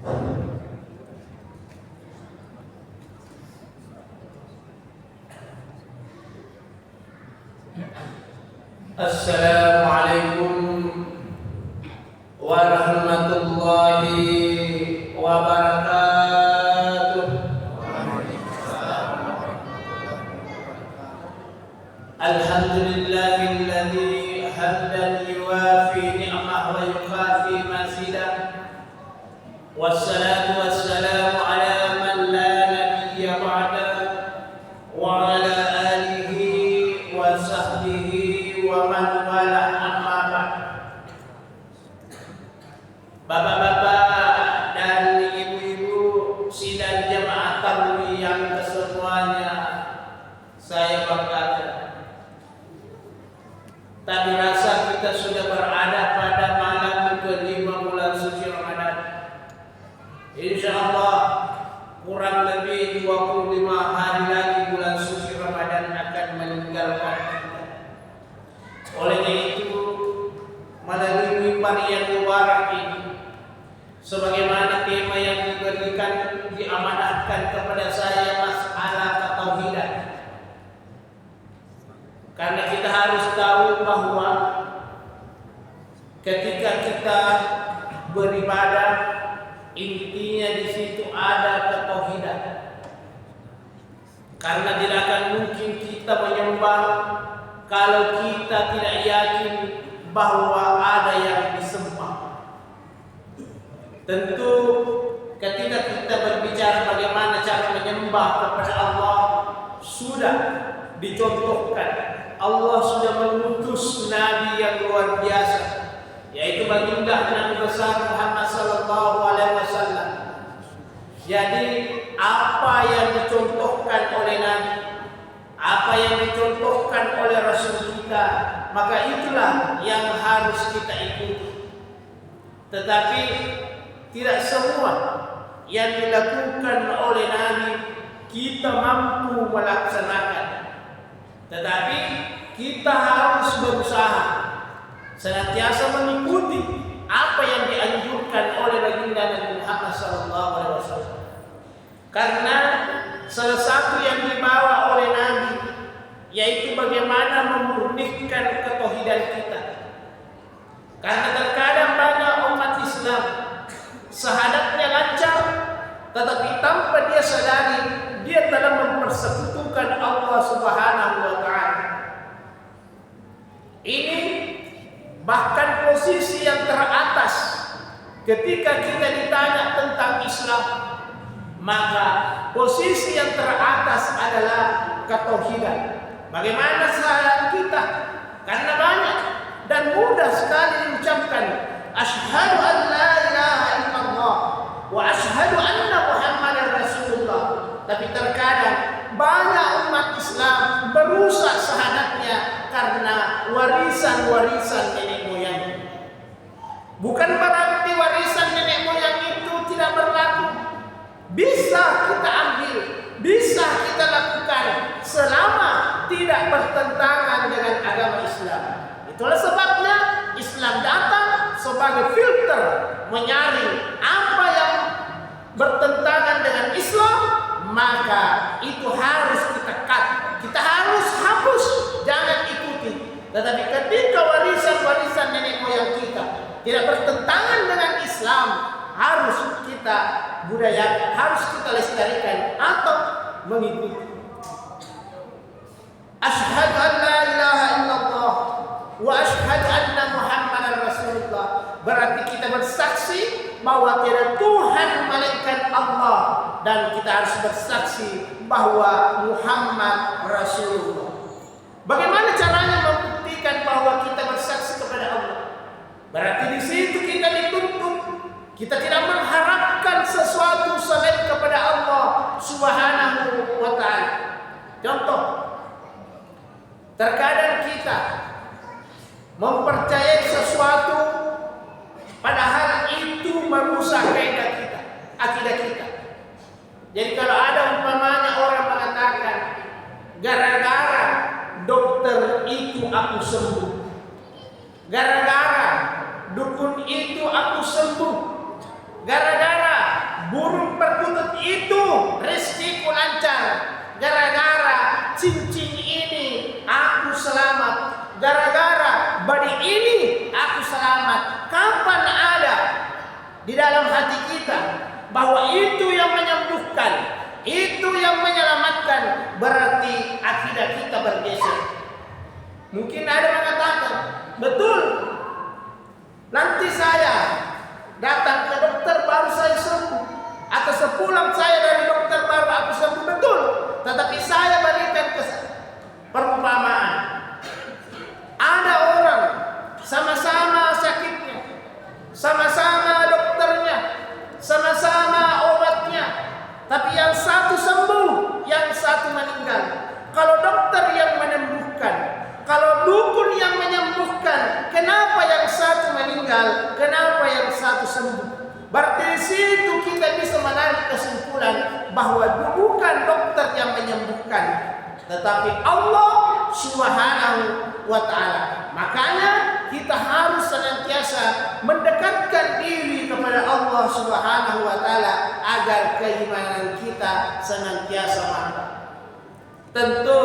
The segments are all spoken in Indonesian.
Assalamualaikum warahmatullahi wabarakatuh. Alhamdulillahilladzi hamdan yuwafi ni'mah wa yukafi mazidah. Wassalatu wassalamu ala man la nabiyya ba'da wa ala alihi wa sahbihi wa man wala amma ba'd. Bapak-bapak dan ibu-ibu sidang jamaah tarwih yang kesemuanya saya banggakan. Tak dirasa kita sudah berada pada malam ke-5 bulan suci Ramadan. Insyaallah kurang lebih 25 hari lagi bulan suci Ramadan akan meninggalkan kita. Olehnya itu, melalui mimbar yang mubarak ini, sebagaimana tema yang diberikan diamanahkan kepada saya, masalah ketauhidan. Karena kita harus tahu bahwa ketika kita beribadah, intinya di situ ada ketauhidan. Karena tidak akan mungkin kita menyembah kalau kita tidak yakin bahwa ada yang disembah. Tentu ketika kita berbicara bagaimana cara menyembah kepada Allah, sudah dicontohkan. Allah sudah mengutus Nabi yang luar biasa, yaitu baginda Nabi besar Muhammad sallallahu alaihi wasallam. Jadi apa yang dicontohkan oleh Nabi, apa yang dicontohkan oleh Rasul kita, maka itulah yang harus kita ikuti. Tetapi tidak semua yang dilakukan oleh Nabi kita mampu melaksanakan. Tetapi kita harus berusaha senantiasa mengikuti apa yang dianjurkan oleh baginda Nabi Muhammad SAW. Karena salah satu yang dibawa oleh Nabi yaitu bagaimana memurnikan ketauhidan kita. Karena terkadang banyak umat Islam syahadatnya lancar, tetapi tanpa dia sadari dia telah mempersekutukan Allah Subhanahu wa taala. Ini bahkan posisi yang teratas ketika kita ditanya tentang Islam, maka posisi yang teratas adalah ketauhidan. Bagaimana syahadat kita? Karena banyak dan mudah sekali diucapkan asyhadu an la ilaha illallah wa asyhadu anna muhammadar rasulullah. Tapi terkadang banyak umat Islam merusak syahadatnya karena warisan-warisan nenek moyang. Bukan berarti warisan nenek moyang itu tidak berlaku. Bisa kita ambil, bisa kita lakukan selama tidak bertentangan dengan agama Islam. Itulah sebabnya Islam datang sebagai filter menyaring apa yang bertentangan dengan Islam, maka itu harus kita cut, kita harus hapus, jangan ikuti. Tetapi ketika warisan-warisan nenek moyang kita tidak bertentangan dengan Islam, harus kita budayakan, harus kita lestarikan atau mengikuti. Asyhadu an la ilaha illallah wa asyhadu anna muhammadar rasulullah. Berarti kita bersaksi bahwa tiada Tuhan melainkan Allah, dan kita harus bersaksi bahwa Muhammad Rasulullah. Bagaimana caranya membuktikan bahwa kita bersaksi kepada Allah? Berarti di situ kita dituntut kita tidak mengharapkan sesuatu selain kepada Allah Subhanahu wa taala. Contoh, terkadang kita mempercayai sesuatu padahal itu merusak kaidah kita, akidah kita. Jadi kalau ada umpamanya orang mengatakan gara-gara dokter itu aku sembuh, gara-gara dukun itu aku sembuh, gara-gara bari ini aku selamat. Kapan ada di dalam hati kita bahwa itu yang menyembuhkan, itu yang menyelamatkan, berarti akidah kita bergeser. Mungkin ada yang mengatakan, betul, nanti saya datang ke dokter baru saya sembuh, atau sepulang saya dari dokter baru aku sembuh, betul. Tetapi saya berikan perumpamaan. Ada orang sama-sama sakitnya, sama-sama dokternya, sama-sama obatnya, tapi yang satu sembuh, yang satu meninggal. Kalau dokter yang menyembuhkan, kalau dukun yang menyembuhkan, kenapa yang satu meninggal, kenapa yang satu sembuh? Berarti di situ kita bisa menarik kesimpulan bahwa bukan dokter yang menyembuhkan, tetapi Allah Subhanahu wa Ta'ala. Makanya kita harus senantiasa mendekatkan diri kepada Allah Subhanahu wa Ta'ala agar keimanan kita senantiasa mantap. Tentu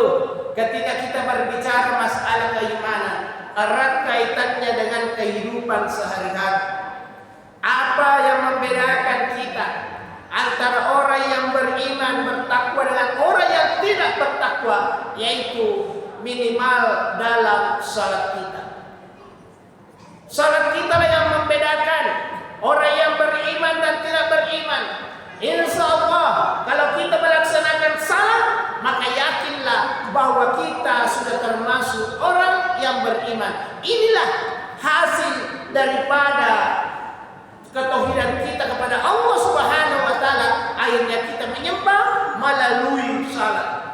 ketika kita berbicara masalah keimanan, erat kaitannya dengan kehidupan sehari-hari. Apa yang membedakan kita antara orang yang beriman bertakwa dengan orang yang tidak bertakwa, yaitu minimal dalam salat kita. Salat kita lah yang membedakan orang yang beriman dan tidak beriman. Insya Allah kalau kita melaksanakan salat, maka yakinlah bahwa kita sudah termasuk orang yang beriman. Inilah hasil daripada ketauhidan kita kepada Allah Subhanahu wa Ta'ala. Akhirnya kita menyembah melalui salat.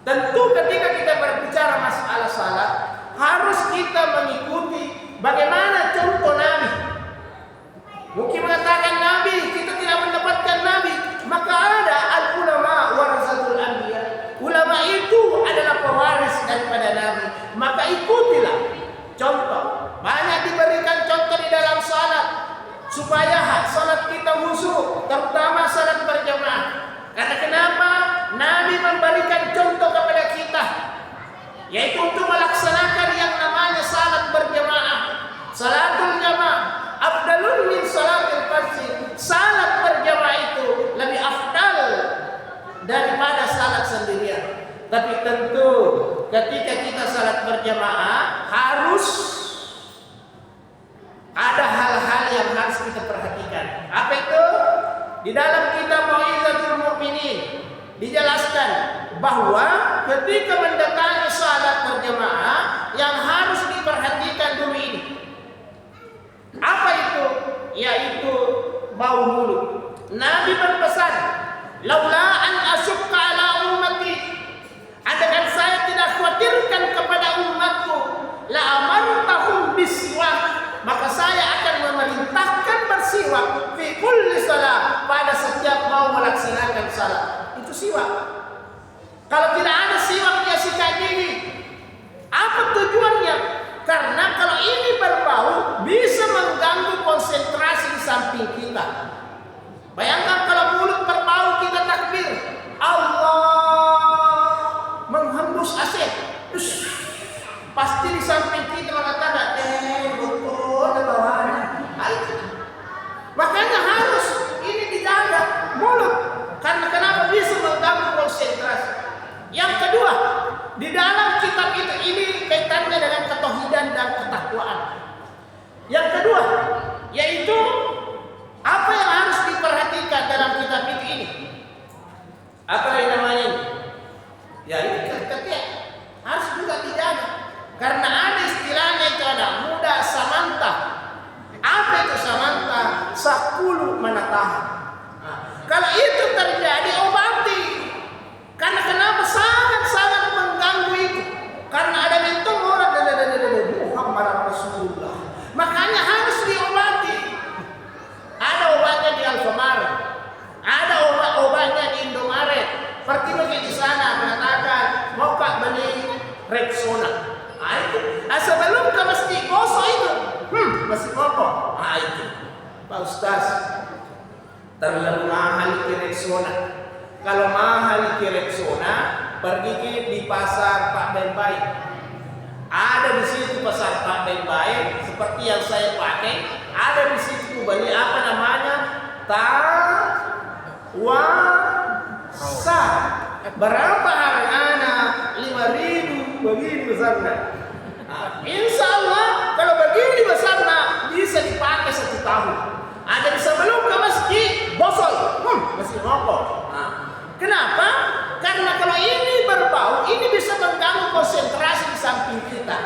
Tentu ketika kita berbicara masalah salat, harus kita mengikuti bagaimana contoh Nabi. Mungkin mengatakan Nabi, kita tidak mendapatkan Nabi, maka ada al-ulama warasatul anbiya. Ulama itu adalah pewaris daripada Nabi, maka ikutilah contoh. Banyak diberikan contoh di dalam salat supaya salat kita khusyuk, terutama salat berjamaah. Karena kenapa? Nabi memberikan contoh kepada kita, yaitu untuk melaksanakan yang namanya salat berjamaah. Salatul jamaah afdalun min salatil fardhi. Salat berjamaah itu lebih afdal daripada salat sendirian. Tapi tentu ketika kita salat berjamaah harus ada hal-hal yang harus kita perhatikan. Apa itu? Di dalam kitab Mau'izatul Mu'minin dijelaskan bahwa ketika mendatangi salat berjamaah yang harus diperhatikan dulu ini. Apa itu? Yaitu bau mulut. Nabi berpesan, "Laula an asyqa ala ummati." Andaikan saya tidak khawatirkan kepada umatku, la amartahum bisiwak, maka saya akan memerintahkan bersiwak fi kulli salat, pada setiap mau melaksanakan salat. Itu siwak. Kalau tidak ada siwak ya sikat gigi. Apa tujuannya? Karena kalau ini berbau bisa mengganggu konsentrasi di samping kita. Bayangkan kalau mulut berbau kita takbir, Allah menghembus asap, pasti di samping kita mengatakan, betul ada bawahnya. Makanya harus ini dijaga mulut. Karena kenapa bisa mengganggu konsentrasi. Yang kedua, di dalam kitab itu ini kaitannya dengan ketauhidan dan ketakwaan. Yang kedua, yaitu apa yang harus diperhatikan dalam kitab itu ini. Apa yang namanya? Ya ini ketika harus juga dijaga. Karena ada istilahnya itu, ada muda samanta. Apa itu samanta? 10 menatahan. Nah, kalau itu terjadi obati. Karena kenapa? Sangat-sangat mengganggu itu. Karena ada mentung orang Muhammad Rasulullah. Makanya harus diobati. Ada obatnya di Alfamart, ada obatnya di Indomaret. Pergi pergi di sana mengatakan mau kak beli Rexona. Nah itu. Nah, sebelum ke mesti gosok itu, masih kotor. Nah itu, Pak Ustaz, terlalu mahal di Rexona. Kalau mahal di Rexona, pergi di pasar Pak Ben Baik. Ada di situ pasar Pak Ben seperti yang saya pakai, ada di situ beli apa namanya? Tawasa. Berapa harganya? 5.000 begini besarnya. Nah, insya Allah kalau begini besarnya bisa dipakai 1 tahun. Ada di sebelum ke masjid bosol, masih rokok. Nah, kenapa? Karena kalau ini berbau, ini bisa mengganggu konsentrasi di samping kita.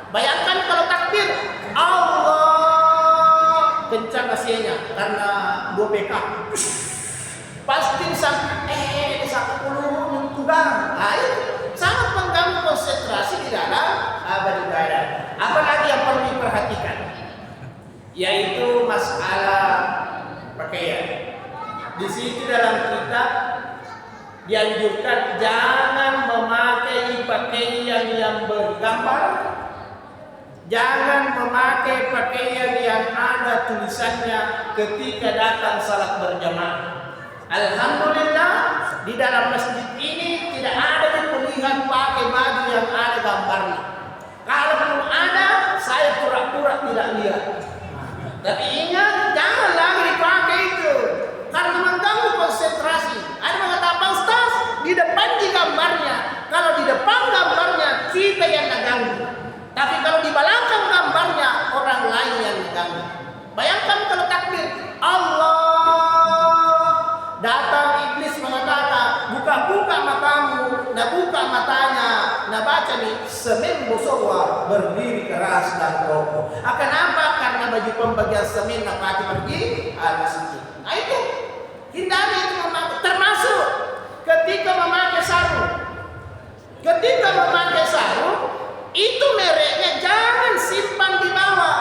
Bayangkan kalau takbir, Allah kencang hasilnya karena 2 PK. Pasti di samping 10 mentugang. Nah, itu sangat mengganggu konsentrasi di dalam beribadah. Apalagi yang perlu diperhatikan, yaitu masalah pakaian. Di situ dalam kitab dianjurkan jangan memakai pakaian yang bergambar, jangan memakai pakaian yang ada tulisannya ketika datang salat berjamaah. Alhamdulillah di dalam masjid ini tidak ada dipilihan pakai baju yang ada gambarnya. Kalaupun ada, saya pura-pura tidak lihat. Tapi ingat, jangan lagi dipakai itu karena mengganggu konsentrasi. Ada mengatakan, Ustaz, di depan di gambarnya. Kalau di depan gambarnya kita yang mengganggu. Tapi kalau di belakang gambarnya orang lain yang mengganggu. Bayangkan kalau takbir, Allah datang iblis mengatakan, buka-buka matamu, nah buka matanya, nah baca nih, semen bosowa berdiri keras dan kokoh. Akan apa? Karena baju pembagian semen nak pakai pergi masjid. Nah itu hindari itu memakai, termasuk ketika memakai sarung. Ketika memakai sarung, itu mereknya jangan simpan di bawah.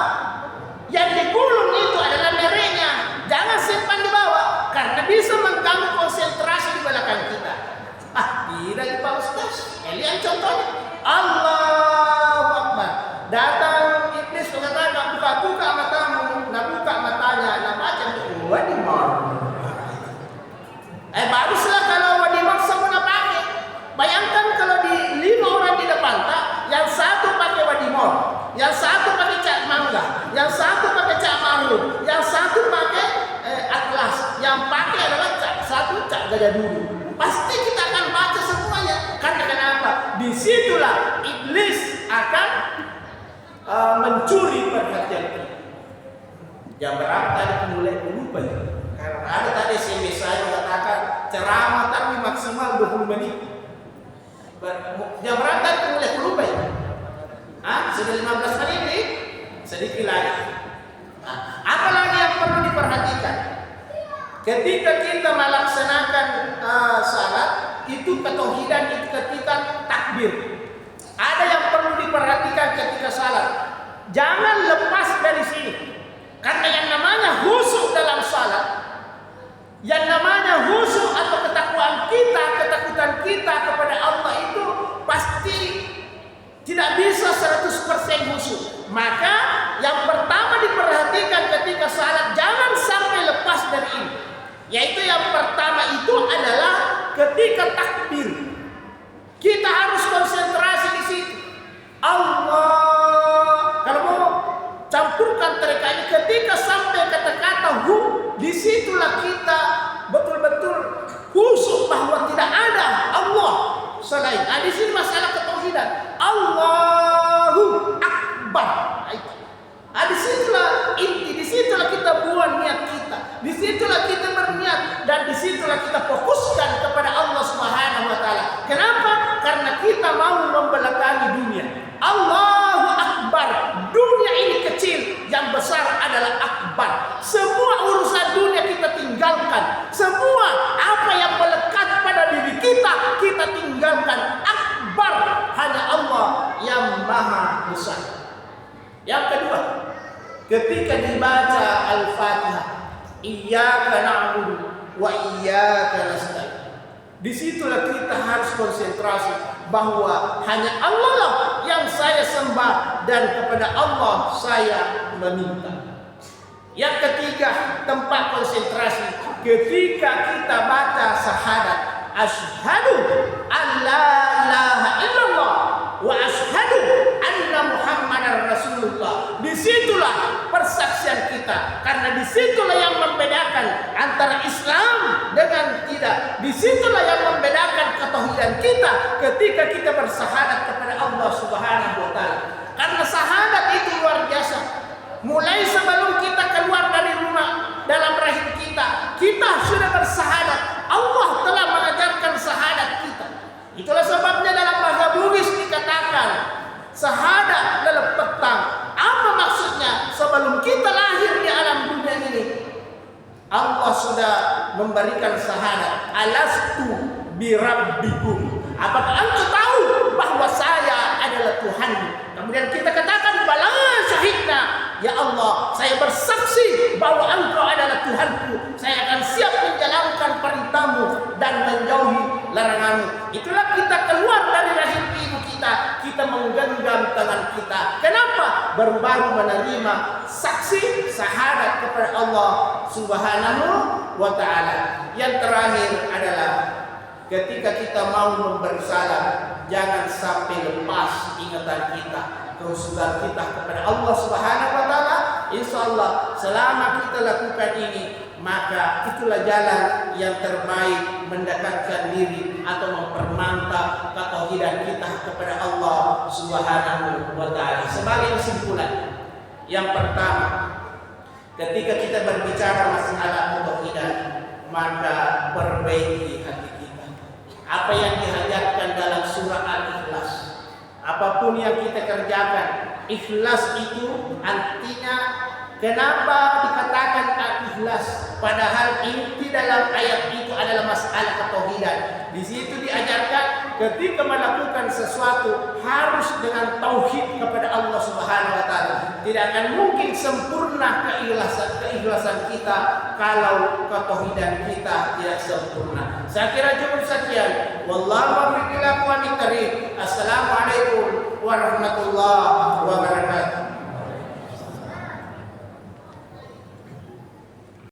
Yang digulung itu adalah mereknya, jangan simpan di bawah karena bisa mengganggu konsentrasi di belakang kita. Tidak Pak Ustaz. Lihat contohnya. Allahu Akbar. Datang iblis mengatakan, buka-buka matamu, nah buka matanya, nah baca wadimor. Baguslah kalau wadimor semua pakai. Bayangkan kalau di 5 orang di depan tak, yang satu pakai wadimor, yang satu pakai cat mangga, yang satu pakai cat marun, yang satu pakai atlas, yang pakai adalah satu cat gajah dulu. Pasti kita akan baca semuanya. Karena kenapa? Disitulah iblis akan mencuri perhatian kita. Jam berapa tadi mulai lupa ya? Karena ada tadi saya mengatakan ceramah tapi maksimal 20 menit. Jam berapa tadi mulai lupa ya? Sudah 15 menit nih? Sedikit lagi. Apalagi yang perlu diperhatikan? Ketika kita melaksanakan salat, itu ketauhidan, itu ketika takbir. Ada yang perlu diperhatikan ketika salat. Jangan lepas dari sini. Karena yang namanya khusyuk dalam salat, yang namanya khusyuk atau ketakwaan kita, ketakutan kita kepada Allah itu pasti tidak bisa 100% khusyuk. Maka yang pertama diperhatikan ketika salat, jangan sampai lepas dari ini. Yaitu yang pertama itu adalah ketika takbir. Kita harus konsentrasi di situ. Allah. Kalau mau campurkan terkait ketika sampai kata-kata hu, disitulah kita betul-betul khusyuk bahwa tidak ada Allah selain. Di sini masalah ketauhidan. Allahu Akbar. Disitulah inti, disitulah kita buat niat kita, disitulah kita berniat, dan disitulah kita fokuskan kepada Allah Subhanahu Wa Taala. Kenapa? Karena kita mau membelakangi dunia. Allahu Akbar. Dunia ini kecil, yang besar adalah akbar. Semua urusan dunia kita tinggalkan. Semua apa yang melekat pada diri kita, kita tinggalkan. Akbar hanya Allah yang maha besar. Yang kedua, ketika dibaca Al-Fatihah, Iyyaka na'budu wa iyyaka nasta'in. Disitulah kita harus konsentrasi bahwa hanya Allah lah yang saya sembah dan kepada Allah saya meminta. Yang ketiga, tempat konsentrasi ketika kita baca syahadat, asyhadu an la ilaha illallah wa asyhadu anna Muhammadar Rasulullah Rasulullah. Disitulah persaksian kita, karena disitulah yang membedakan antara Islam dengan tidak. Disitulah yang membedakan ketauhidan kita ketika kita bersahadat kepada Allah Subhanahu wa Ta'ala. Karena sahadat itu luar biasa. Mulai sebelum kita keluar dari rumah, dalam rahim kita, kita sudah bersahadat. Allah telah mengajarkan sahadat kita. Itulah sebabnya dalam bahasa Bugis dikatakan sahadat dalam petang. Apa maksudnya? Sebelum kita lahir di alam dunia ini, Allah sudah memberikan sahadat. Alastu birabbikum. Apakah engkau tahu bahwa saya adalah Tuhanmu? Kemudian kita katakan bala syahidna. Ya Allah, saya bersaksi bahwa Engkau adalah Tuhanku. Saya akan siap menjalankan perintahmu dan menjauhi laranganmu. Itulah kita keluar dari rahim ibu kita. Kita menggenggam tangan kita. Kenapa? Baru-baru menerima saksi syahadat kepada Allah Subhanahu wa Ta'ala. Yang terakhir adalah ketika kita mau memberi salam, jangan sampai lepas ingatan kita, keusulan kita kepada Allah Subhanahu wa Ta'ala. Insyaallah selama kita lakukan ini, maka itulah jalan yang terbaik mendekatkan diri atau mempermantap ketauhidan kita kepada Allah Subhanahu wa Ta'ala. Sebagai kesimpulan, yang pertama, ketika kita berbicara masalah ketauhidan, maka perbaiki hati kita. Apa yang dihajarkan dalam surah Al-Ikhlas, apapun yang kita kerjakan, ikhlas itu artinya, kenapa dikatakan al-ikhlas? Padahal inti dalam ayat itu adalah masalah ketauhidan. Di situ diajarkan ketika melakukan sesuatu harus dengan tauhid kepada Allah Subhanahu wa Ta'ala. Tidak akan mungkin sempurna keikhlasan kita kalau ketauhidan kita tidak sempurna. Saya kira cukup sekian. Wallahu a'lam bishawab. Assalamualaikum warahmatullahi